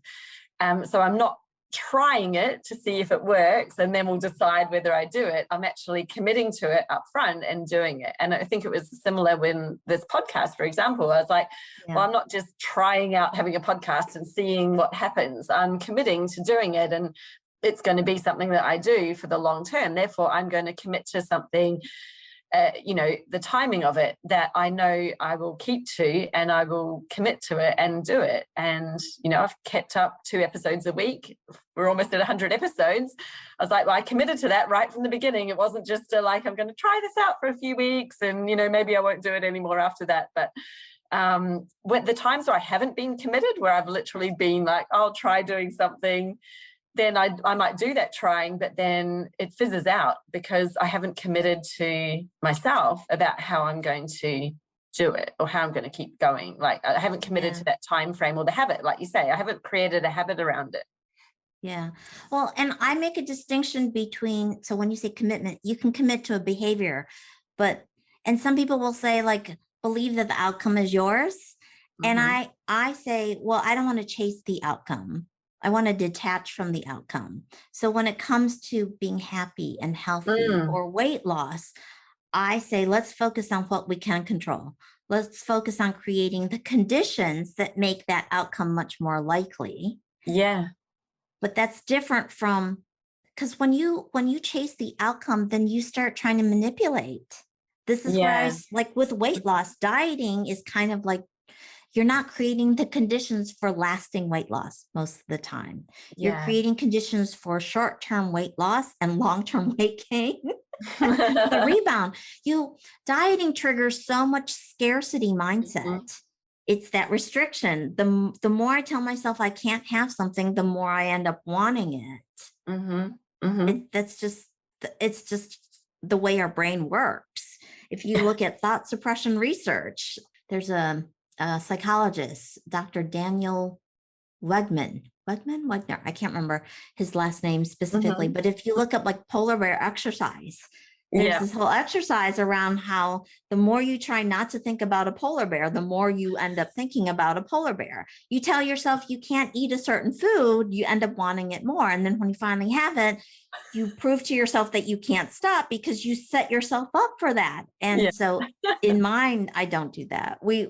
So I'm not trying it to see if it works and then we'll decide whether I do it. I'm actually committing to it up front and doing it. And I think it was similar when this podcast, for example, I was like, well, I'm not just trying out having a podcast and seeing what happens. I'm committing to doing it, and it's going to be something that I do for the long term. Therefore, I'm going to commit to something, the timing of it that I know I will keep to, and I will commit to it and do it. And, I've kept up 2 episodes a week. We're almost at 100 episodes. I was like, well, I committed to that right from the beginning. It wasn't just I'm going to try this out for a few weeks and, maybe I won't do it anymore after that. But when the times where I haven't been committed, where I've literally been like, I'll try doing something, then I might do that trying, but then it fizzes out because I haven't committed to myself about how I'm going to do it or how I'm going to keep going. Like I haven't committed to that time frame or the habit, like you say. I haven't created a habit around it. Yeah. Well, and I make a distinction between, so when you say commitment, you can commit to a behavior, and some people will say like, believe that the outcome is yours. Mm-hmm. And I say, well, I don't want to chase the outcome. I want to detach from the outcome. So when it comes to being happy and healthy or weight loss, I say, let's focus on what we can control. Let's focus on creating the conditions that make that outcome much more likely. Yeah. But that's different from, because when you chase the outcome, then you start trying to manipulate. This is where like with weight loss, dieting is kind of like, you're not creating the conditions for lasting weight loss most of the time. You're creating conditions for short-term weight loss and long-term weight gain. The rebound. Dieting triggers so much scarcity mindset. Mm-hmm. It's that restriction. The more I tell myself I can't have something, the more I end up wanting it. Mm-hmm. Mm-hmm. It's just the way our brain works. If you look at thought suppression research, there's a psychologist, Dr. Daniel Wegner. I can't remember his last name specifically, but if you look up like polar bear exercise, there's this whole exercise around how the more you try not to think about a polar bear, the more you end up thinking about a polar bear. You tell yourself you can't eat a certain food, you end up wanting it more. And then when you finally have it, you prove to yourself that you can't stop because you set yourself up for that. And so in mine, I don't do that. We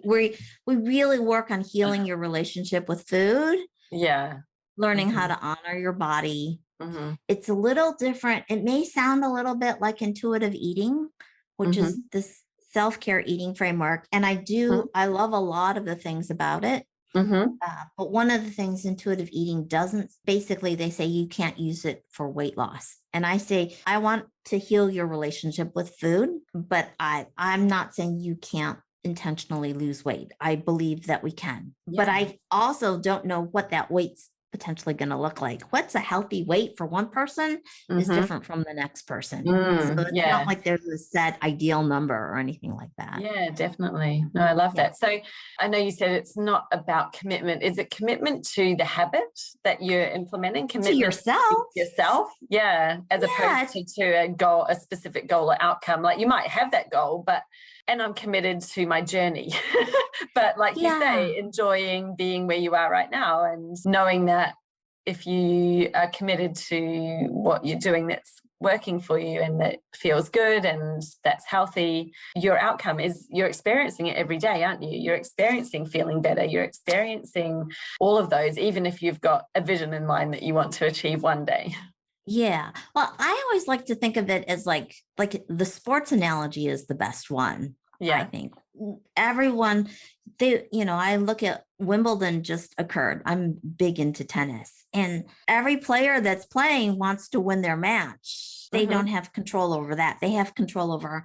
really work on healing your relationship with food. Yeah. Learning how to honor your body. Mm-hmm. It's a little different. It may sound a little bit like intuitive eating, which is this self-care eating framework. And I love a lot of the things about it. Mm-hmm. But one of the things intuitive eating doesn't, basically they say you can't use it for weight loss. And I say, I want to heal your relationship with food, but I'm not saying you can't intentionally lose weight. I believe that we can, but I also don't know what that weight's potentially going to look like. What's a healthy weight for one person is different from the next person. So it's not like there's a set ideal number or anything like that. Yeah, definitely. No, I love that. So I know you said it's not about commitment. Is it commitment to the habit that you're implementing? Commitment to yourself? Yeah. As opposed to a goal, a specific goal or outcome. Like you might have that goal, and I'm committed to my journey. But like you say, enjoying being where you are right now and knowing that if you are committed to what you're doing that's working for you and that feels good and that's healthy, your outcome is you're experiencing it every day, aren't you? You're experiencing feeling better. You're experiencing all of those, even if you've got a vision in mind that you want to achieve one day. Yeah. Well, I always like to think of it as like the sports analogy is the best one. Yeah. I think everyone, I look at Wimbledon just occurred. I'm big into tennis, and every player that's playing wants to win their match. They don't have control over that. They have control over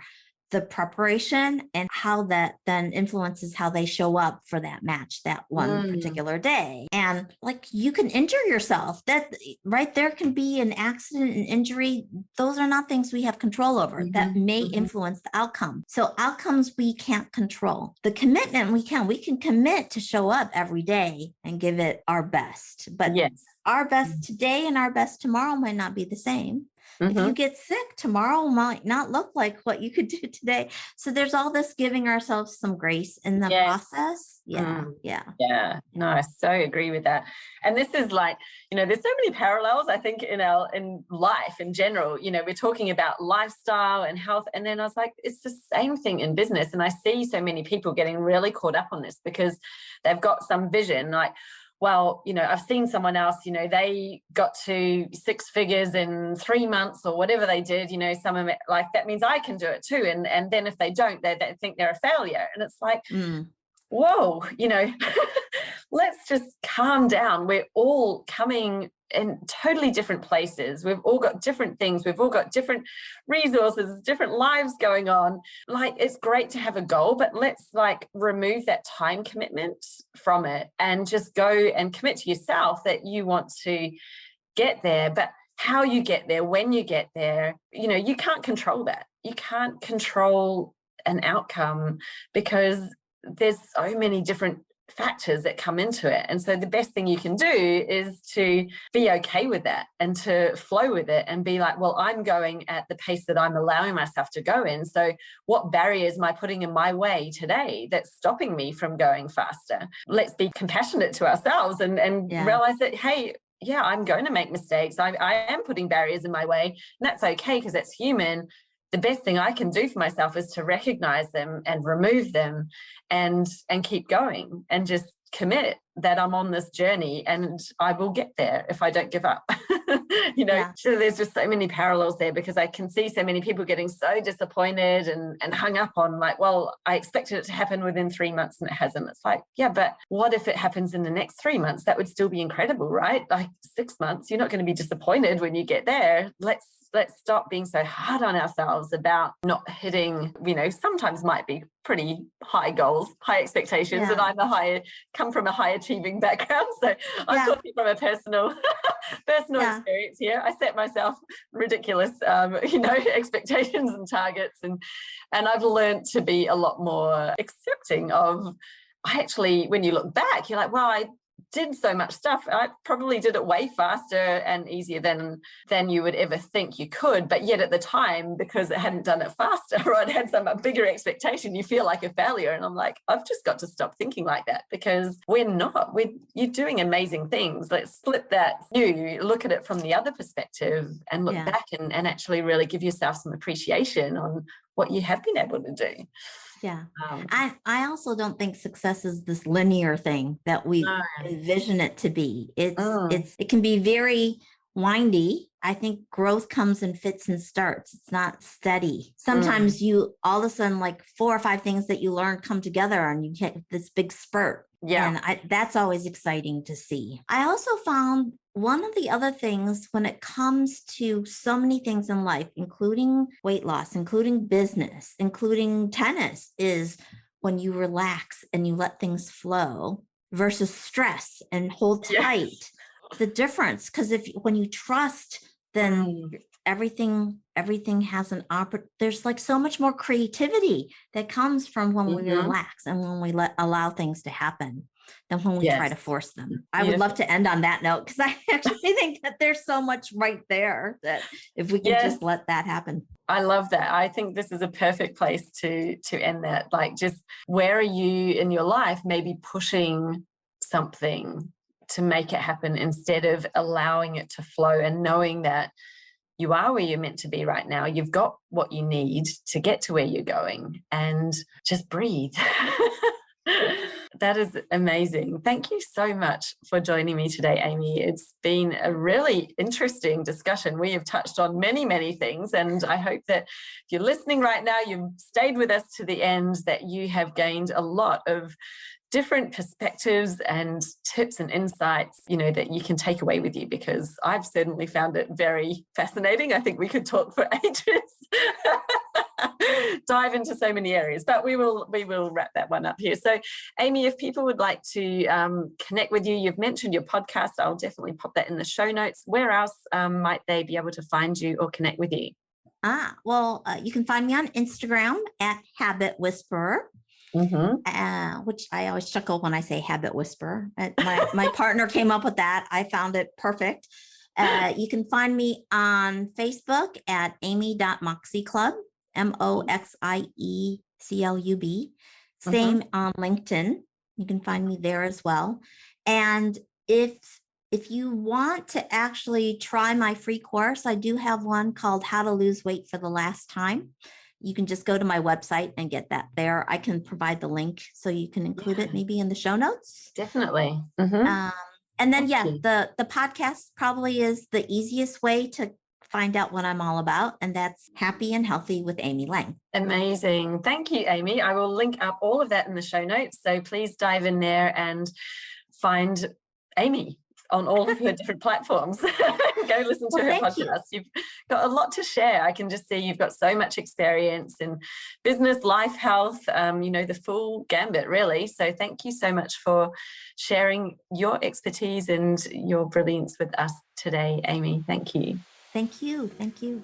the preparation and how that then influences how they show up for that match that one particular day. And like, you can injure yourself. That right there can be an accident and injury. Those are not things we have control over that may influence the outcome. So outcomes we can't control. The commitment we can commit to show up every day and give it our best. But our best today and our best tomorrow might not be the same. If you get sick, tomorrow might not look like what you could do today. So there's all this giving ourselves some grace in the process. Yeah. No, I so agree with that. And this is like, there's so many parallels, I think, in life in general. We're talking about lifestyle and health. And then I was like, it's the same thing in business. And I see so many people getting really caught up on this because they've got some vision like, well, I've seen someone else, they got to 6 figures in 3 months or whatever they did, some of it, like, that means I can do it too. And then if they don't, they think they're a failure. And it's like, whoa, let's just calm down. We're all coming in totally different places. We've all got different things. We've all got different resources, different lives going on. Like, it's great to have a goal, but let's remove that time commitment from it and just go and commit to yourself that you want to get there. But how you get there, when you get there, you can't control that. You can't control an outcome because there's so many different factors that come into it. And so the best thing you can do is to be okay with that and to flow with it and be like, well, I'm going at the pace that I'm allowing myself to go in. So what barriers am I putting in my way today that's stopping me from going faster? Let's be compassionate to ourselves and realize that, hey, I'm going to make mistakes. I am putting barriers in my way, and that's okay because it's human. The best thing I can do for myself is to recognize them and remove them and keep going and just commit that I'm on this journey and I will get there if I don't give up. So there's just so many parallels there because I can see so many people getting so disappointed and hung up on like, well, I expected it to happen within 3 months and it hasn't. It's like, yeah, but what if it happens in the next 3 months? That would still be incredible, right? Like 6 months, you're not going to be disappointed when you get there. Let's stop being so hard on ourselves about not hitting, sometimes might be pretty high goals, high expectations. And I'm come from a high achieving background. So I'm talking from a personal experience here. I set myself ridiculous, expectations and targets. And I've learned to be a lot more accepting of, when you look back, you're like, well, I did so much stuff. I probably did it way faster and easier than you would ever think you could. But yet at the time, because it hadn't done it faster or it had some bigger expectation, you feel like a failure. And I'm like, I've just got to stop thinking like that because you're doing amazing things. Let's flip that. You look at it from the other perspective and look back and actually really give yourself some appreciation on what you have been able to do. Yeah. I also don't think success is this linear thing that we envision it to be. It can be very windy. I think growth comes in fits and starts. It's not steady. Sometimes you all of a sudden, like 4 or 5 things that you learn come together and you get this big spurt. Yeah. And that's always exciting to see. I also found one of the other things when it comes to so many things in life, including weight loss, including business, including tennis, is when you relax and you let things flow versus stress and hold tight. The difference, because when you trust, then everything has there's like so much more creativity that comes from when we relax and when we allow things to happen than when we try to force them. I would love to end on that note because I actually think that there's so much right there that if we can just let that happen. I love that. I think this is a perfect place to end that. Like, just where are you in your life maybe pushing something to make it happen instead of allowing it to flow and knowing that you are where you're meant to be right now. You've got what you need to get to where you're going, and just breathe. That is amazing. Thank you so much for joining me today, Amy. It's been a really interesting discussion. We have touched on many, many things, and I hope that if you're listening right now, you've stayed with us to the end, that you have gained a lot of different perspectives and tips and insights, that you can take away with you, because I've certainly found it very fascinating. I think we could talk for ages, dive into so many areas, but we will wrap that one up here. So Amy, if people would like to connect with you, you've mentioned your podcast. I'll definitely pop that in the show notes. Where else might they be able to find you or connect with you? You can find me on Instagram at Habit Whisperer. Which I always chuckle when I say Habit Whisperer. My partner came up with that. I found it perfect. You can find me on Facebook at amy.moxieclub, MOXIECLUB. Same on LinkedIn. You can find me there as well. And if you want to actually try my free course, I do have one called How to Lose Weight for the Last Time. You can just go to my website and get that there. I can provide the link so you can include it maybe in the show notes. Definitely. And then, the podcast probably is the easiest way to find out what I'm all about. And that's Happy and Healthy with Amy Lang. Amazing. Thank you, Amy. I will link up all of that in the show notes. So please dive in there and find Amy on all of her different platforms. Go listen to her podcast. You've got a lot to share. I can just see you've got so much experience in business, life, health, the full gambit, really. So thank you so much for sharing your expertise and your brilliance with us today, Amy. Thank you. Thank you. Thank you.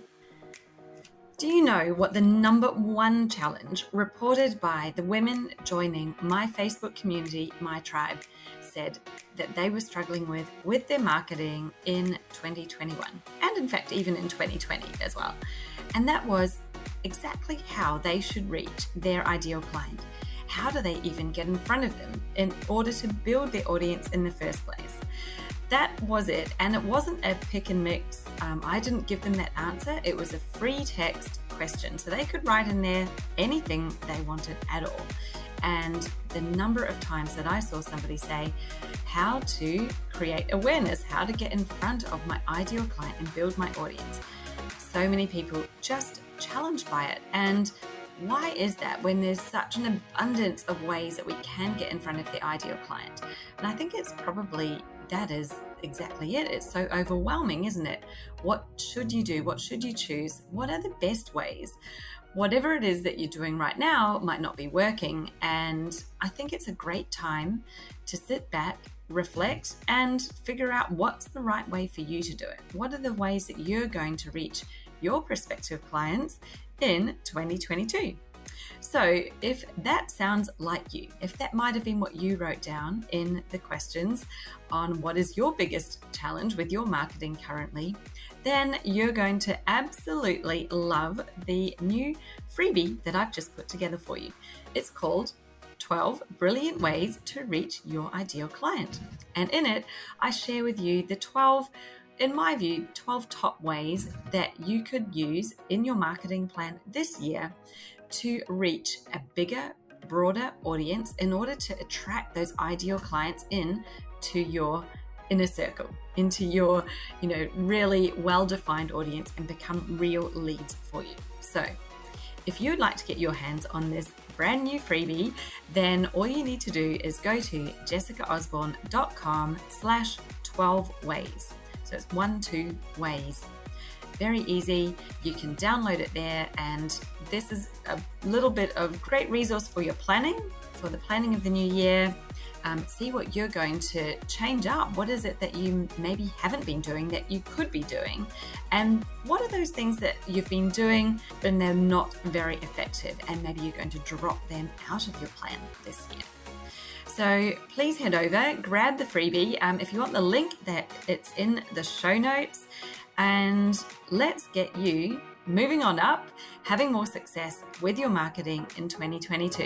Do you know what the number one challenge reported by the women joining my Facebook community, My Tribe, said that they were struggling with their marketing in 2021, and in fact even in 2020 as well? And that was exactly how they should reach their ideal client. How do they even get in front of them in order to build their audience in the first place? That was it. And it wasn't a pick and mix. I didn't give them that answer. It was a free text question. So they could write in there anything they wanted at all. And the number of times that I saw somebody say, how to create awareness, how to get in front of my ideal client and build my audience. So many people just challenged by it. And why is that when there's such an abundance of ways that we can get in front of the ideal client? And I think it's probably that is exactly it. It's so overwhelming, isn't it? What should you do? What should you choose? What are the best ways? Whatever it is that you're doing right now might not be working. And I think it's a great time to sit back, reflect, and figure out what's the right way for you to do it. What are the ways that you're going to reach your prospective clients in 2022? So if that sounds like you, if that might have been what you wrote down in the questions on what is your biggest challenge with your marketing currently, then you're going to absolutely love the new freebie that I've just put together for you. It's called 12 Brilliant Ways to Reach Your Ideal Client. And in it, I share with you the 12, in my view, 12 top ways that you could use in your marketing plan this year to reach a bigger, broader audience in order to attract those ideal clients in to your inner circle, into your, really well-defined audience and become real leads for you. So if you'd like to get your hands on this brand new freebie, then all you need to do is go to jessicaosborne.com/12 ways. So it's 12 ways. Very easy. You can download it there, and this is a little bit of great resource for your planning, for the planning of the new year. See what you're going to change up. What is it that you maybe haven't been doing that you could be doing? And what are those things that you've been doing and they're not very effective, and maybe you're going to drop them out of your plan this year? So please head over, grab the freebie. If you want the link, that it's in the show notes. And let's get you moving on up, having more success with your marketing in 2022.